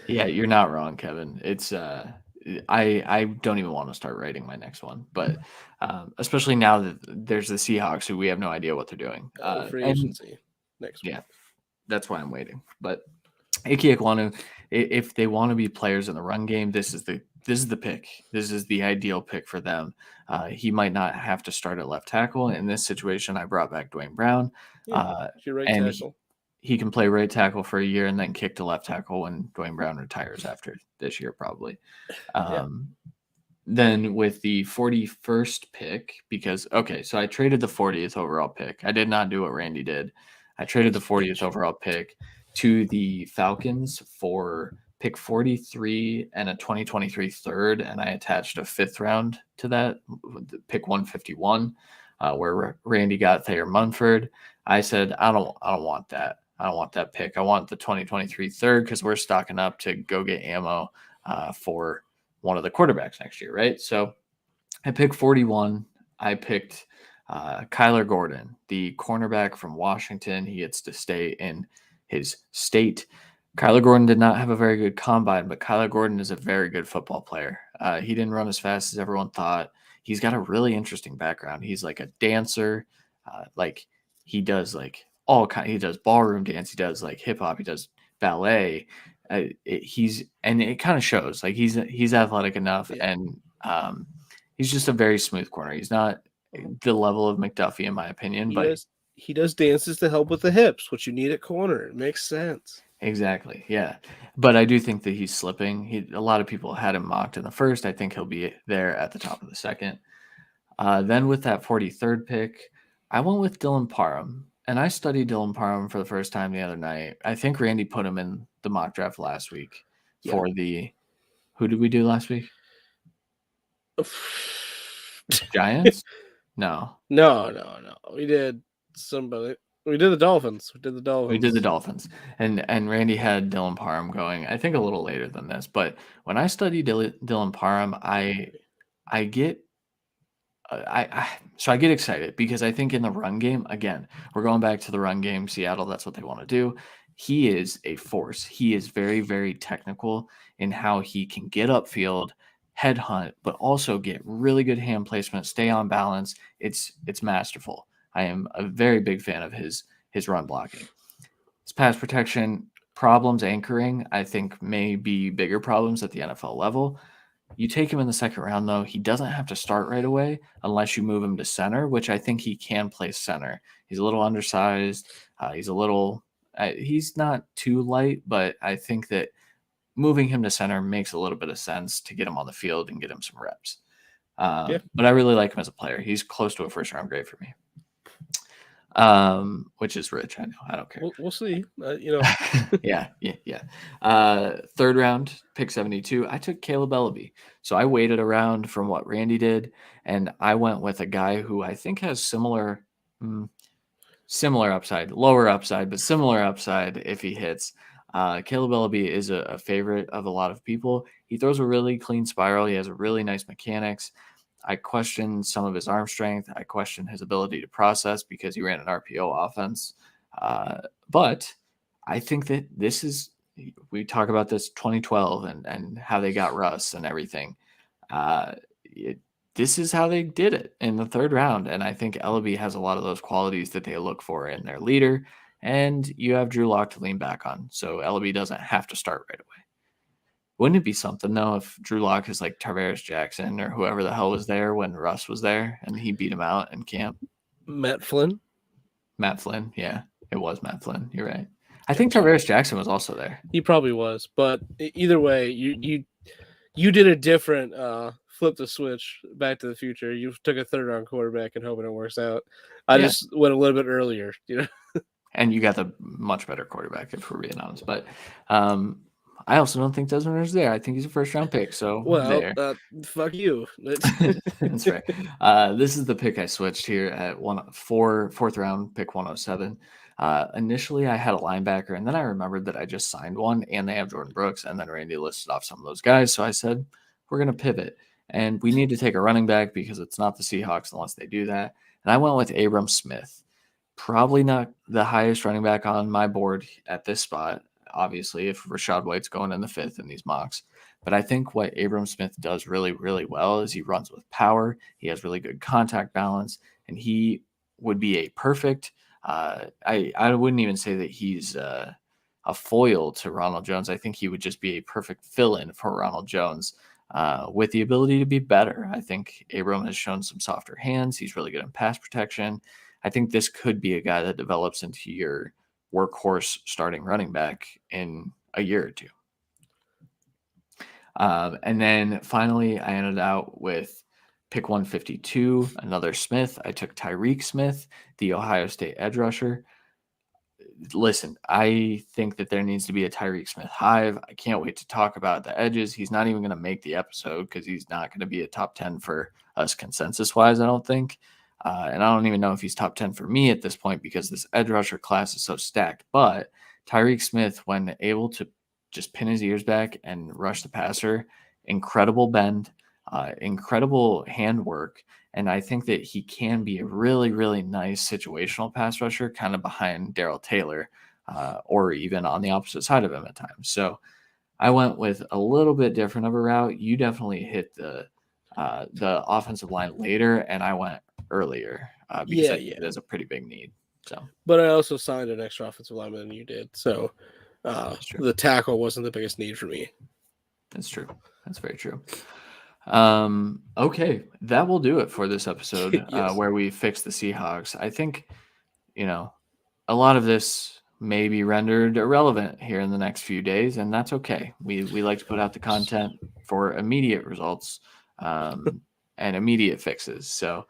Yeah, you're not wrong, Kevin. It's I don't even want to start writing my next one, but especially now that there's the Seahawks, who we have no idea what they're doing. Free agency next week. Yeah, that's why I'm waiting. But Ike Ekwonu, if they want to be players in the run game, this is the pick. This is the ideal pick for them. He might not have to start at left tackle. In this situation, I brought back Dwayne Brown. Your right and tackle. He can play right tackle for a year and then kick to left tackle when Dwayne Brown retires after this year, probably. Then with the 41st pick, so I traded the 40th overall pick. I did not do what Randy did. I traded the 40th overall pick to the Falcons for pick 43 and a 2023 third, and I attached a 5th round to that, pick 151, where Randy got Thayer Munford. I said, I don't want that. I don't want that pick. I want the 2023 third because we're stocking up to go get ammo for one of the quarterbacks next year, right? So I picked 41. I picked Kyler Gordon, the cornerback from Washington. He gets to stay in his state. Kyler Gordon did not have a very good combine, but Kyler Gordon is a very good football player. He didn't run as fast as everyone thought. He's got a really interesting background. He's like a dancer. He does like he does ballroom dance. He does like hip hop. He does ballet. It kind of shows like he's athletic enough, and he's just a very smooth corner. He's not the level of McDuffie, in my opinion, he does dances to help with the hips, which you need at corner. It makes sense. Exactly, yeah. But I do think that he's slipping. A lot of people had him mocked in the first. I think he'll be there at the top of the second. Then with that 43rd pick, I went with Dylan Parham, and I studied Dylan Parham for the first time the other night. I think Randy put him in the mock draft last week for the – who did we do last week? Giants? No. We did somebody. We did the Dolphins. We did the Dolphins. And Randy had Dylan Parham going, I think, a little later than this. But when I study Dylan Parham, I get excited because I think in the run game, again, we're going back to the run game. Seattle, that's what they want to do. He is a force. He is very, very technical in how he can get upfield, headhunt, but also get really good hand placement, stay on balance. It's masterful. I am a very big fan of his run blocking. His pass protection problems, anchoring, I think may be bigger problems at the NFL level. You take him in the second round, though, he doesn't have to start right away unless you move him to center, which I think he can play center. He's a little undersized. He's not too light, but I think that moving him to center makes a little bit of sense to get him on the field and get him some reps. But I really like him as a player. He's close to a first-round grade for me. Which is rich. I know. I don't care. We'll see. Yeah. Third round, pick 72. I took Caleb Ellaby. So I waited around from what Randy did, and I went with a guy who I think has similar upside, lower upside, but similar upside if he hits. Caleb Ellaby is a favorite of a lot of people. He throws a really clean spiral. He has a really nice mechanics. I question some of his arm strength. I question his ability to process because he ran an RPO offense. But I think that this is, we talk about this 2012 and how they got Russ and everything. This is how they did it in the third round. And I think Ellaby has a lot of those qualities that they look for in their leader. And you have Drew Lock to lean back on. So Ellaby doesn't have to start right away. Wouldn't it be something, though, if Drew Lock is like Tarvaris Jackson or whoever the hell was there when Russ was there and he beat him out in camp? Matt Flynn. Yeah, it was Matt Flynn. You're right. I think Tarvaris Jackson was also there. He probably was, but either way, you did a different flip the switch, Back to the Future. You took a third round quarterback and hoping it works out. I just went a little bit earlier, And you got the much better quarterback, if we're being honest. But I also don't think Desmond Ridder's there. I think he's a first round pick. So fuck you. That's right. This is the pick I switched here at fourth round pick 107. Initially, I had a linebacker, and then I remembered that I just signed one, and they have Jordan Brooks, and then Randy listed off some of those guys. So I said, we're going to pivot, and we need to take a running back because it's not the Seahawks unless they do that. And I went with Abram Smith. Probably not the highest running back on my board at this spot, obviously, if Rachaad White's going in the fifth in these mocks. But I think what Abram Smith does really, really well is he runs with power. He has really good contact balance, and he would be a perfect I wouldn't even say that he's a foil to Ronald Jones. I think he would just be a perfect fill-in for Ronald Jones with the ability to be better. I think Abram has shown some softer hands. He's really good in pass protection. I think this could be a guy that develops into your workhorse starting running back in a year or two. And then finally, I ended out with pick 152, another Smith. I took Tyreek Smith, the Ohio State edge rusher. Listen, I think that there needs to be a Tyreek Smith hive. I can't wait to talk about the edges. He's not even going to make the episode because he's not going to be a top 10 for us consensus-wise, I don't think. And I don't even know if he's top 10 for me at this point because this edge rusher class is so stacked. But Tyreek Smith, when able to just pin his ears back and rush the passer, incredible bend, incredible handwork. And I think that he can be a really, really nice situational pass rusher, kind of behind Darrell Taylor, or even on the opposite side of him at times. So I went with a little bit different of a route. You definitely hit the offensive line later, and I went earlier because I think it is a pretty big need. So, but I also signed an extra offensive lineman than you did, so the tackle wasn't the biggest need for me. That's true. That's very true. Okay, that will do it for this episode. Yes. Where we fix the Seahawks. I think, a lot of this may be rendered irrelevant here in the next few days, and that's okay. We like to put out the content for immediate results and immediate fixes. So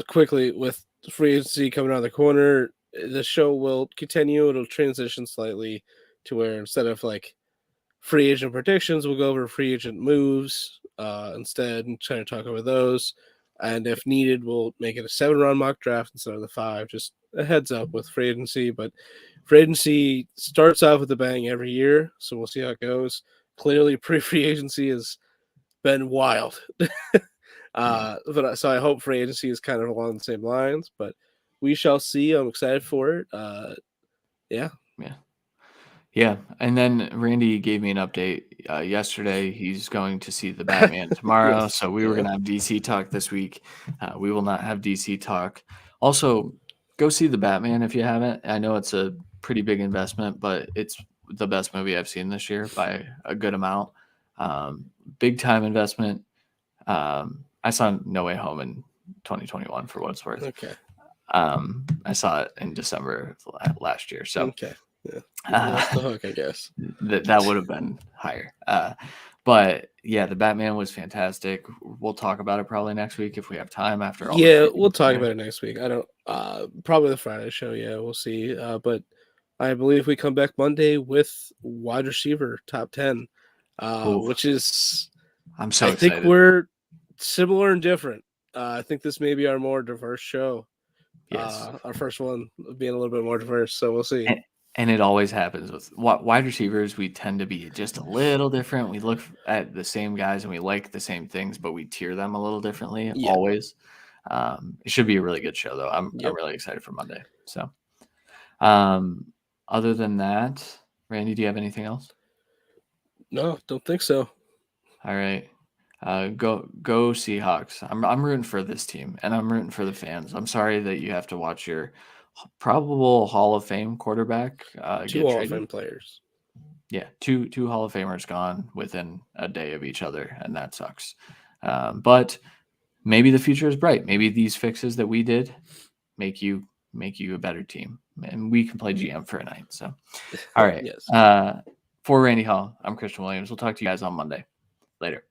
quickly, with free agency coming around the corner, the show will continue. It'll transition slightly to where instead of like free agent predictions, we'll go over free agent moves instead and try to talk over those. And if needed, we'll make it a 7-round mock draft instead of the 5. Just a heads up with free agency. But free agency starts off with a bang every year, so we'll see how it goes. Clearly, pre-free agency has been wild. But so I hope free agency is kind of along the same lines. But we shall see. I'm excited for it. Yeah, and then Randy gave me an update yesterday. He's going to see the Batman tomorrow, so we were going to have DC talk this week. We will not have DC talk. Also, go see the Batman if you haven't. I know it's a pretty big investment, but it's the best movie I've seen this year by a good amount. Big time investment. I saw No Way Home in 2021 for what it's worth. Okay. I saw it in December last year. So okay. Yeah. That's the hook, I guess. That would have been higher. But yeah, the Batman was fantastic. We'll talk about it probably next week if we have time after all. Yeah, we'll talk about it next week. I don't probably the Friday show, we'll see. But I believe we come back Monday with wide receiver top 10. Which is I'm so excited. I think we're similar and different. I think this may be our more diverse show. Yes. Our first one being a little bit more diverse, so we'll see. And it always happens with wide receivers. We tend to be just a little different. We look at the same guys and we like the same things, but we tier them a little differently Yeah. always. It should be a really good show, though. I'm Yep. really excited for Monday. So, other than that, Randy, do you have anything else? No, don't think so. All right. Go Seahawks. I'm rooting for this team, and I'm rooting for the fans. I'm sorry that you have to watch your probable Hall of Fame quarterback Two get Hall of traded. Fame players. Yeah, two Hall of Famers gone within a day of each other, and that sucks. But maybe the future is bright. Maybe these fixes that we did make you a better team, and we can play GM for a night. So, all right. Yes. For Randy Hall, I'm Christian Williams. We'll talk to you guys on Monday. Later.